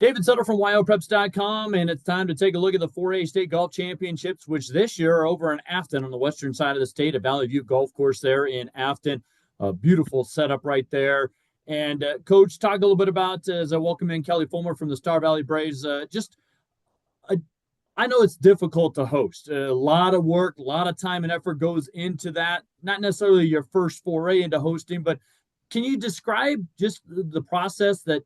David Sutter from Wyopreps.com, and it's time to take a look at the 4A State Golf Championships, which this year are over in Afton on the western side of the state, at Valley View Golf Course there in Afton. A beautiful setup right there. And Coach, talk a little bit about, as I welcome in Kelly Fullmer from the Star Valley Braves, I know it's difficult to host. A lot of work, a lot of time and effort goes into that. Not necessarily your first foray into hosting, but can you describe just the process that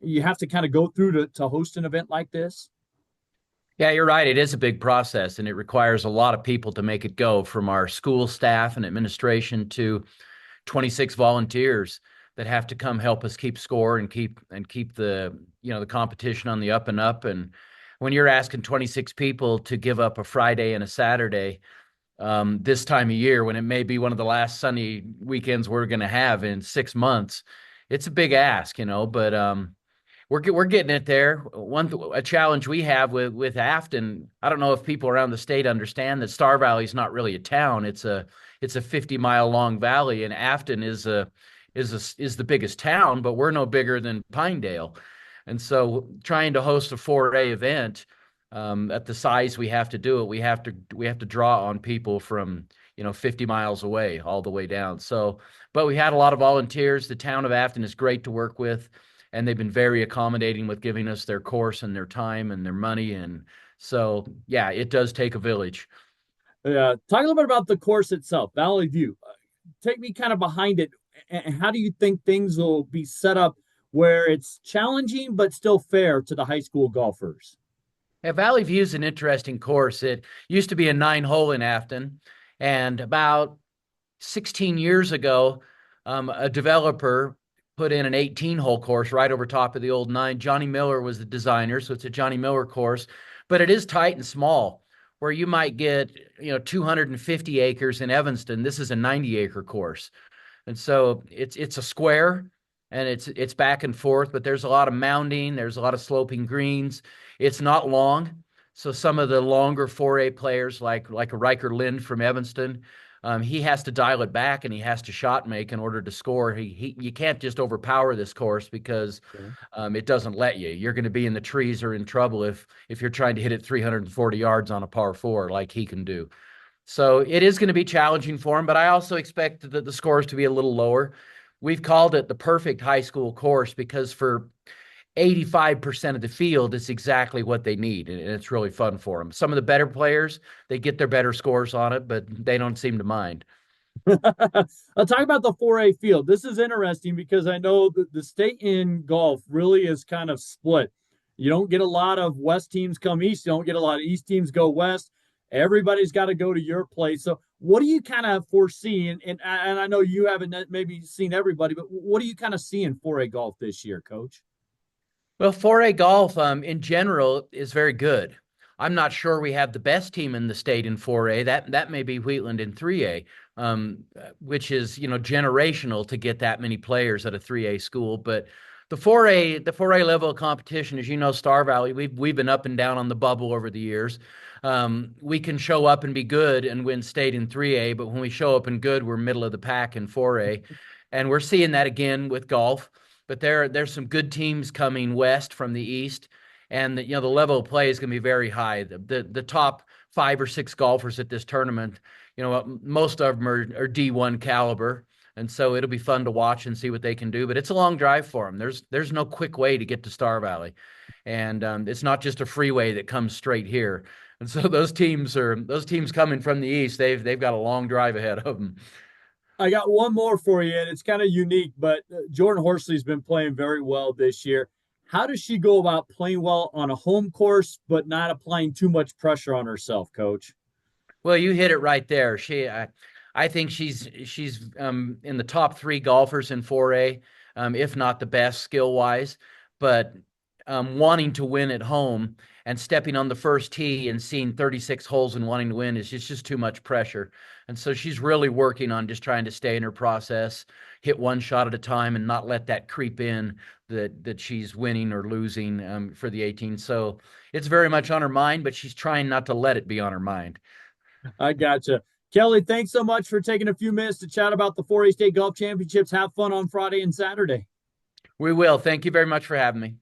you have to kind of go through to host an event like this? Yeah, you're right. It is a big process and it requires a lot of people to make it go, from our school staff and administration to 26 volunteers that have to come help us keep score and keep the competition on the up and up. And when you're asking 26 people to give up a Friday and a Saturday, this time of year, when it may be one of the last sunny weekends we're going to have in 6 months, it's a big ask, but we're getting it there. A challenge we have with Afton, I don't know if people around the state understand that Star Valley is not really a town. It's a 50-mile long valley, and Afton is the biggest town, but we're no bigger than Pinedale. And so trying to host a 4A event at the size we have to do it, we have to draw on people from 50 miles away all the way down. So, but we had a lot of volunteers. The town of Afton is great to work with, and they've been very accommodating with giving us their course and their time and their money. And so, yeah, it does take a village. Yeah, talk a little bit about the course itself, Valley View. Take me kind of behind it. And how do you think things will be set up where it's challenging but still fair to the high school golfers? Yeah, Valley View is an interesting course. It used to be a 9-hole in Afton, and about 16 years ago, a developer put in an 18-hole course right over top of the old 9. Johnny Miller was the designer, so it's a Johnny Miller course, but it is tight and small, where you might get 250 acres in Evanston. This is a 90-acre course. And so it's a square, and it's back and forth, but there's a lot of mounding, there's a lot of sloping greens. It's not long, so some of the longer 4A players, like a Riker Lind from Evanston, he has to dial it back and he has to shot make in order to score. You can't just overpower this course because it doesn't let you. You're going to be in the trees or in trouble if you're trying to hit it 340 yards on a par 4 like he can do. So it is going to be challenging for him, but I also expect the scores to be a little lower. We've called it the perfect high school course because for 85% of the field, it's exactly what they need, and it's really fun for them. Some of the better players, they get their better scores on it, but they don't seem to mind. I'll talk about the 4A field. This is interesting because I know that the state in golf really is kind of split. You don't get a lot of West teams come East. You don't get a lot of East teams go West. Everybody's got to go to your place. So what do you kind of foresee? And I know you haven't maybe seen everybody, but what do you kind of see in 4A golf this year, Coach? Well, 4A golf in general is very good. I'm not sure we have the best team in the state in 4A. That may be Wheatland in 3A, which is generational to get that many players at a 3A school. But the 4A level of competition, as you know, Star Valley, we've been up and down on the bubble over the years. We can show up and be good and win state in 3A, but when we show up and good, we're middle of the pack in 4A, and we're seeing that again with golf. But there's some good teams coming west from the east, and the level of play is going to be very high. The top 5 or 6 golfers at this tournament, most of them are D1 caliber, and so it'll be fun to watch and see what they can do. But it's a long drive for them. There's no quick way to get to Star Valley, and it's not just a freeway that comes straight here. And so those teams coming from the east. They've got a long drive ahead of them. I got one more for you, and it's kind of unique, but Jordan Horsley's been playing very well this year. How does she go about playing well on a home course, but not applying too much pressure on herself, Coach? Well, you hit it right there. I think she's in the top 3 golfers in 4A, if not the best skill wise, but wanting to win at home and stepping on the first tee and seeing 36 holes and wanting to win is just too much pressure. And so she's really working on just trying to stay in her process, hit one shot at a time, and not let that creep in that she's winning or losing for the 18. So it's very much on her mind, but she's trying not to let it be on her mind. I gotcha. Kelly, thanks so much for taking a few minutes to chat about the 4A State Golf Championships. Have fun on Friday and Saturday. We will. Thank you very much for having me.